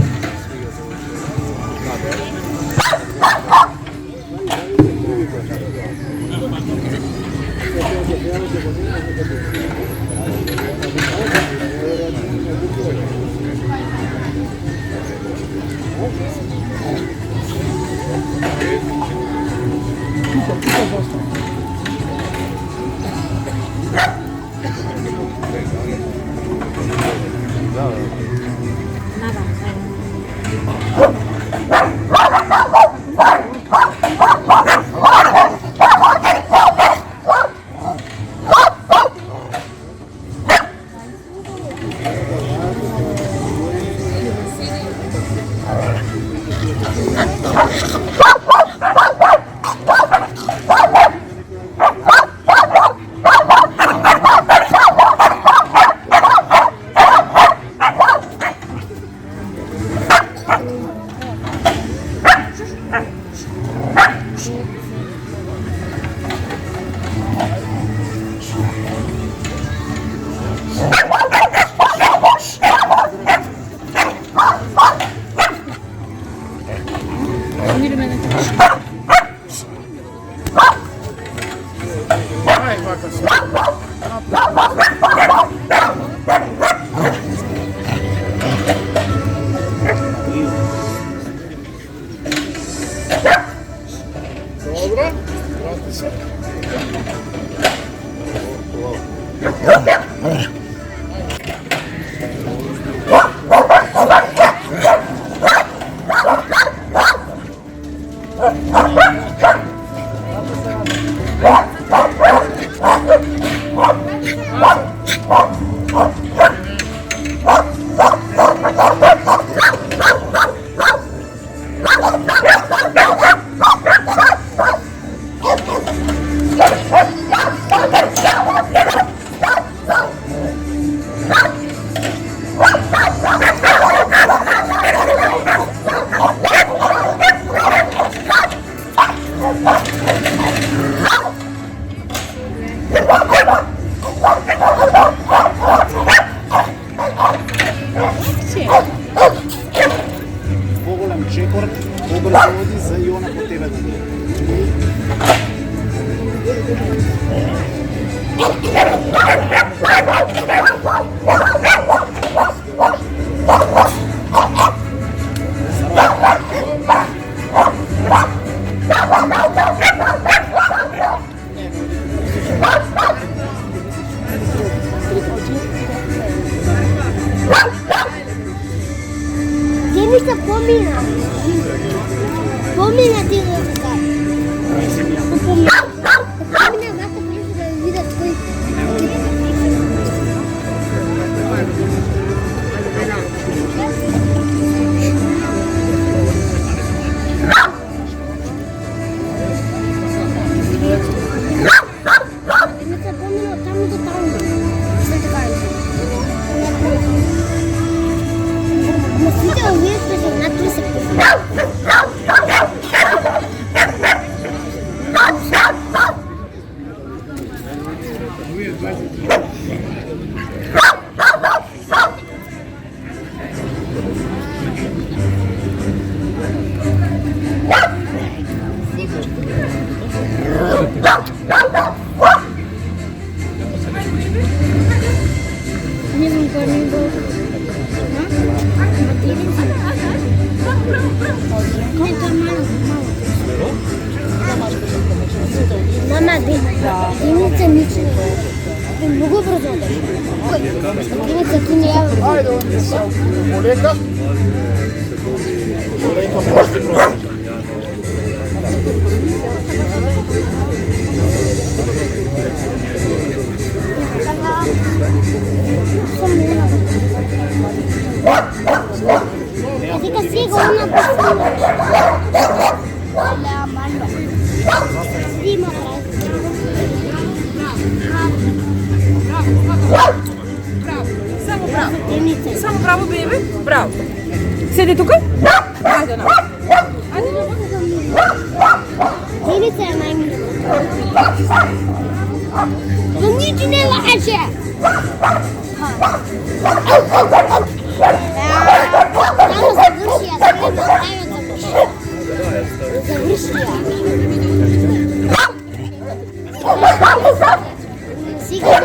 Поголем чекор, побрзо оди за Јона по тебе да биде.
Деница помина. Помина ти да се каже. Помина вака близо да видат кој. Деница помина од таму до таму. Се така е. Но сите овие што се натри се не знам кој не го. Мама, Деница ниче не многу брзо одеш. Деница ти не јава.
Ајде, полека. Полека пошти просто.
Fica sigo una piscina. La mano. Prima
Само браво, бебе. Браво. Седи тука. Ајде на.
Деница е најмило. Но нити не лаже. Само заврши, ја сега направи заврши. Заврши ја. Сега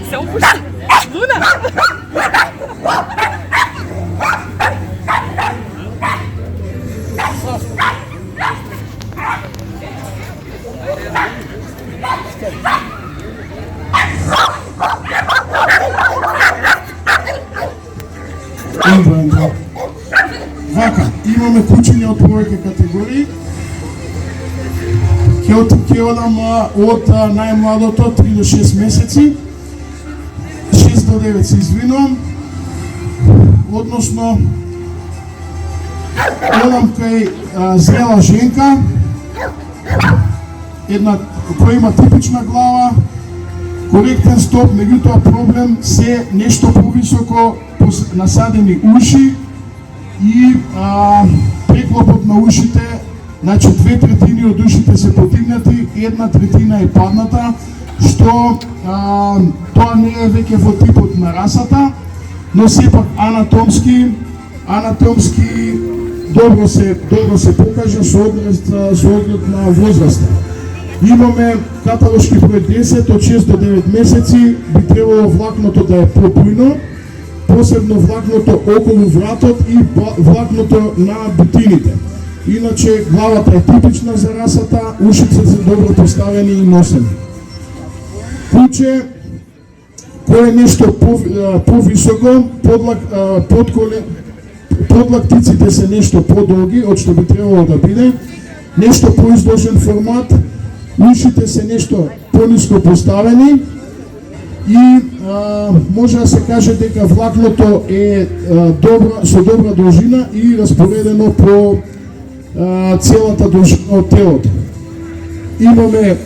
Се опушти. Луна.
Вака, имаме кучиња од повеќе категории. Ќе одам од најмладото 3 до 6 месеци, 6 до 9 се извинувам, односно одам кај зрела женка која има типична глава, коректен стоп, меѓутоа проблем се нешто повисоко насадени уши и преклопот на ушите, значи 2/3 од ушите се подигнати, 1/3 е падната, што тоа не е веќе во типот на расата, но сепак анатомски добро се покажа со оглед на возраста. Имаме каталошки број 10 од 6 до 9 месеци, би требало влакното да е попујно, посебно влакното околу вратот и влакното на бутините. Иначе главата е типична за расата, ушите се добро поставени и носени. Куче кој е нешто повисоко, подлактиците се нешто подолги од што би требало да биде, нешто поиздолжен формат, ушите се нешто пониско поставени и може да се каже дека влакното е со добра должина и распоредено по целата должина од телото. Имаме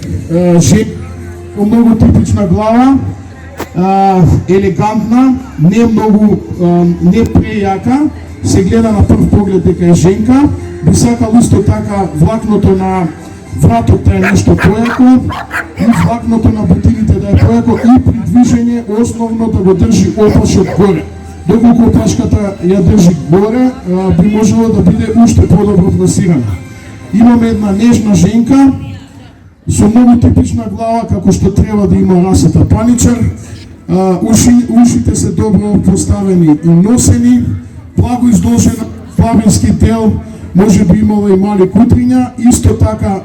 многу типична глава, елегантна, не прејака, се гледа на прв поглед дека е женка, би сакал исто така влакното на вратот да е нешто појако и влакното на бутините да е појако и при движење основно да го држи опашот горе. Доколку опашката ја држи горе, би можело да биде уште подобро пласирана. Имаме една нежна женка со многу типична глава, како што треба да има расата паничар, ушите се добро поставени и носени, благо издолжен плавински дел, може би имало и мали кутриња, исто така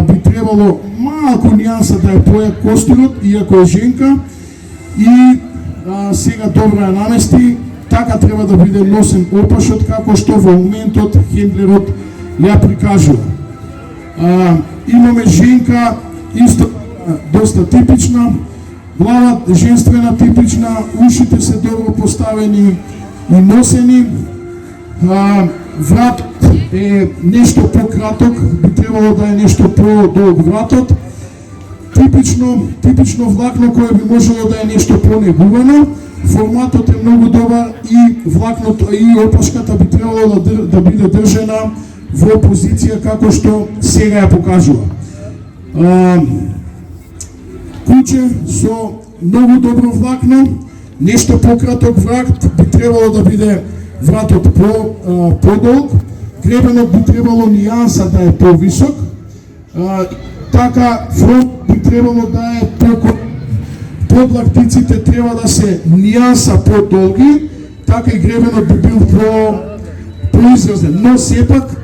би требало малку нијанса да е појак костурот, иако е женка, и сега добро ја намести, така треба да биде носен опашот, како што во моментот хендлерот ја прикажува. Имаме женка, исто доста типична, глава женствена типична, ушите се добро поставени и носени, вратот е нешто пократок, би требало да е нешто подолг вратот, типично влакно кое би можело да е нешто понегувано, форматот е многу добар и влакното и опашката би требало да биде држена во позиција како што сега ја покажува. Куче со многу добро влакно, нешто пократок врат, би требало да биде вратот подолг, гребенот би требало нијанса да е повисок, така фронт би требало да е подлактиците треба да се нијанса подолги, така и гребенот би бил поизразен, но сепак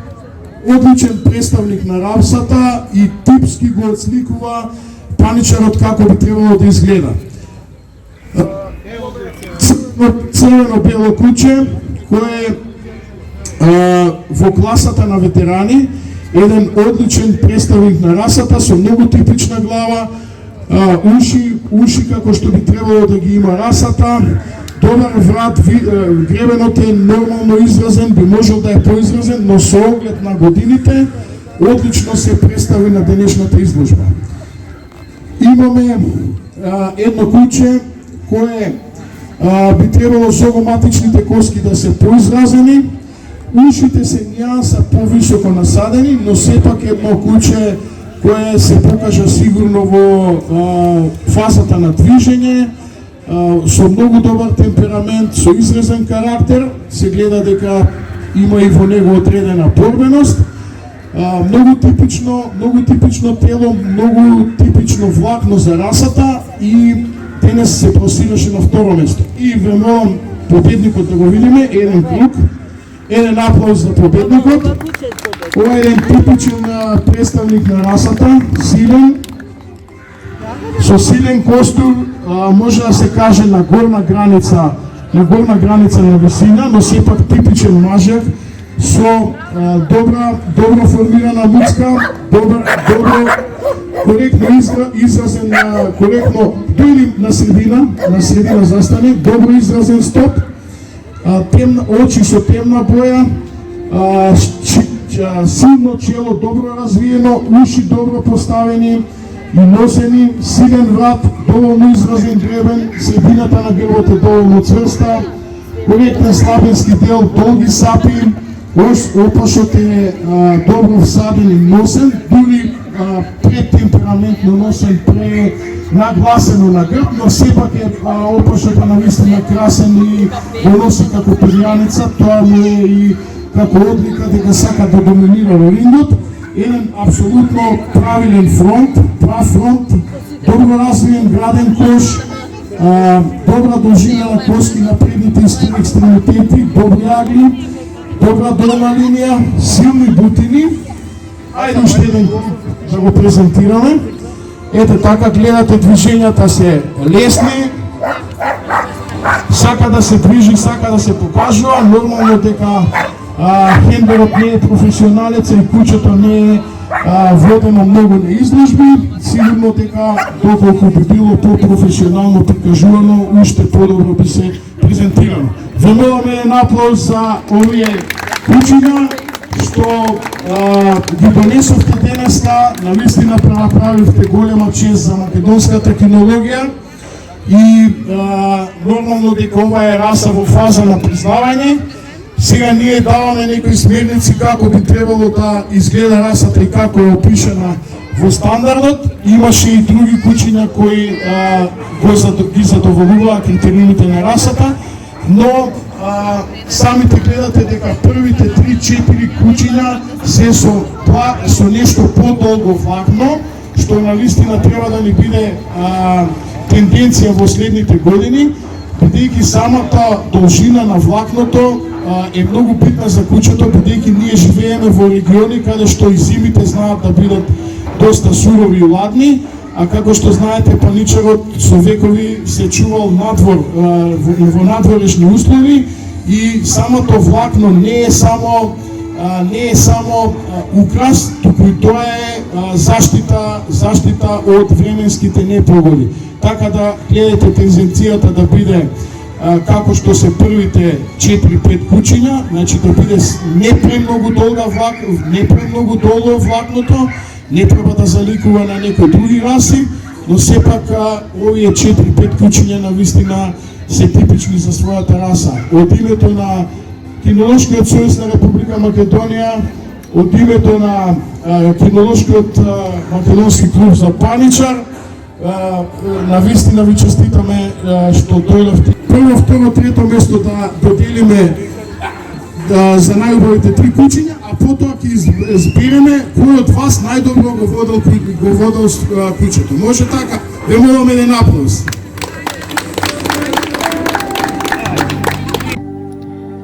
одличен представник на расата и типски го отсликува паничарот како би требало да изгледа. Црвено-бело куче, кое во класата на ветерани, еден одличен представник на расата со многу типична глава, уши како што би требало да ги има расата, добар врат, гребенот е нормално изразен, би можел да е поизразен, но со оглед на годините одлично се представи на денешната изложба. Имаме едно куче кое би требало зогоматичните коски да се поизразени, ушите се нијанса повисоко насадени, но сепак едно куче кое се покажа сигурно во фазата на движење, со многу добар темперамент, со изразен карактер, се гледа дека има и во него одредена борбеност, многу типично тело, многу типично влакно за расата и денес се пласираше на второ место. И времувам победникот да го видиме, еден круг, еден аплауз за победникот. Ова е еден типичен представник на расата, силен, со силен костур, може да се каже на горна граница на висина, но сепак типичен мажак, со добро формирана муцка, коректно изразен, коректно дојди на средина застане, добро изразен стоп, очи со темна боја, силно чело, добро развиено, уши добро поставени и носени, силен врат, доволно изразен гребен, средината на грбот е доволно цврста, коректен слабенски дел, долги сапи, опашот е добро всаден и носен, дури претемпераментно носен, пренагласено на грб, но сепак е опашот е навистина красен и го носи како перјаница, тоа му е и како одлика дека сака да доминира во рингот. Еден апсолутно правилен фронт, прав фронт, добро развиен граден кош, добра должина на коски на предните екстремитети, добри агли, добра долна линија, силни бутини. Ајде уште еден да го презентираме. Ете така гледате, движењата се лесни, сака да се движи, сака да се покажува, нормално дека хендлерот не е професионалец и куќето не е водено многу на изложби, сигурно дека доколку би било по-професионално прикажувано, уште подобро би се презентирано. Замоламе еден аплауз за овие куќиња што ги донесовте денеска, навистина направивте голема чест за македонската кинологија и нормално дека ова е раса во фаза на признавање. Сега ние даваме некои смерници како би требало да изгледа расата и како е опишена во стандардот. Имаше и други куќиња кои ги задоволуваа критериумите на расата, но самите гледате дека првите 3-4 куќиња се со нешто подолго влакно, што навистина треба да ни биде тенденција во следните години, бидејќи самата должина на влакното е многу битна за куќето, бидејќи ние живееме во региони каде што и зимите знаат да бидат доста сурови и ладни, а како што знаете паничарот со векови се чувал надвор во надворешни услови и самото влакно не е само украс, туку и тоа е заштита од временските непогоди. Така да гледате тенденцијата да биде како што се првите 4-5 куќиња, значи да биде не премногу долго влакното, не треба да заликува на некои други раси, но сепак овие 4-5 куќиња навистина се типични за својата раса. Од името на Кинолошкиот сојуз на Република Македонија, од името на Кинолошкиот македонски клуб за Паничар, навистина ви честитаме што дојдовте. Прво, второ, трето место да доделиме за најубавите 3 куќиња, а потоа ќе избереме кој од вас најдобро го водел куќето. Може така? Ве молам еден аплауз.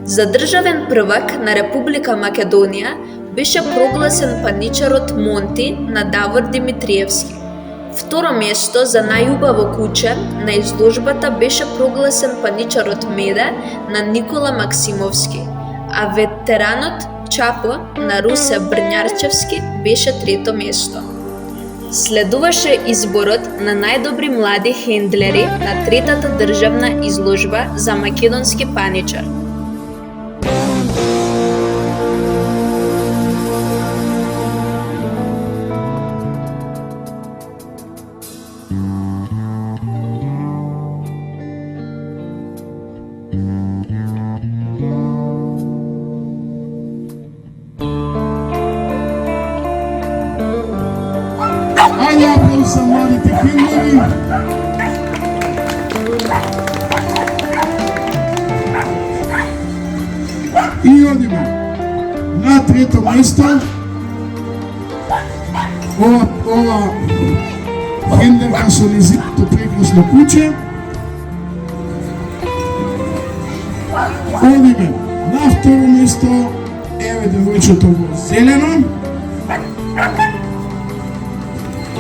За државен првак на Република Македонија беше прогласен паничарот Монти на Давор Димитриевски. Второ место за најубаво куќе на изложбата беше прогласен паничарот Меде на Никола Максимовски, а ветеранот Чапо на Русе Брњарчевски беше трето место. Следуваше изборот на најдобри млади хендлери на третата државна изложба за македонски паничар.
Ајде аплауз за младите хендлери. И одиме на трето место. Ова хендлерка со незиното прекрасно куќе. Одиме на второ место. Еве девојчето во зелено.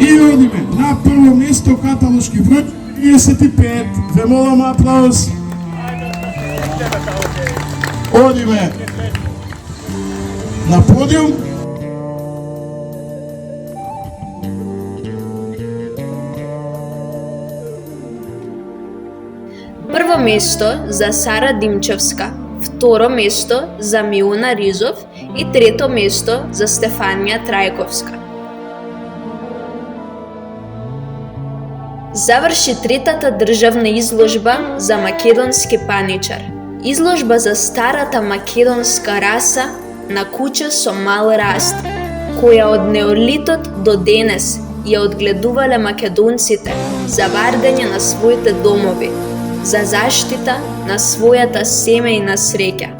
И одиме на прво место, каталошки број 35. Ве молам аплауз. Одиме на подиум.
Прво место за Сара Димчевска, второ место за Миуна Ризов и трето место за Стефанија Трајковска. Заврши третата државна изложба за македонски паничар. Изложба за старата македонска раса на куќа со мал раст, која од неолитот до денес ја одгледувале македонците за варгање на своите домови, за заштита на својата семејна среќа.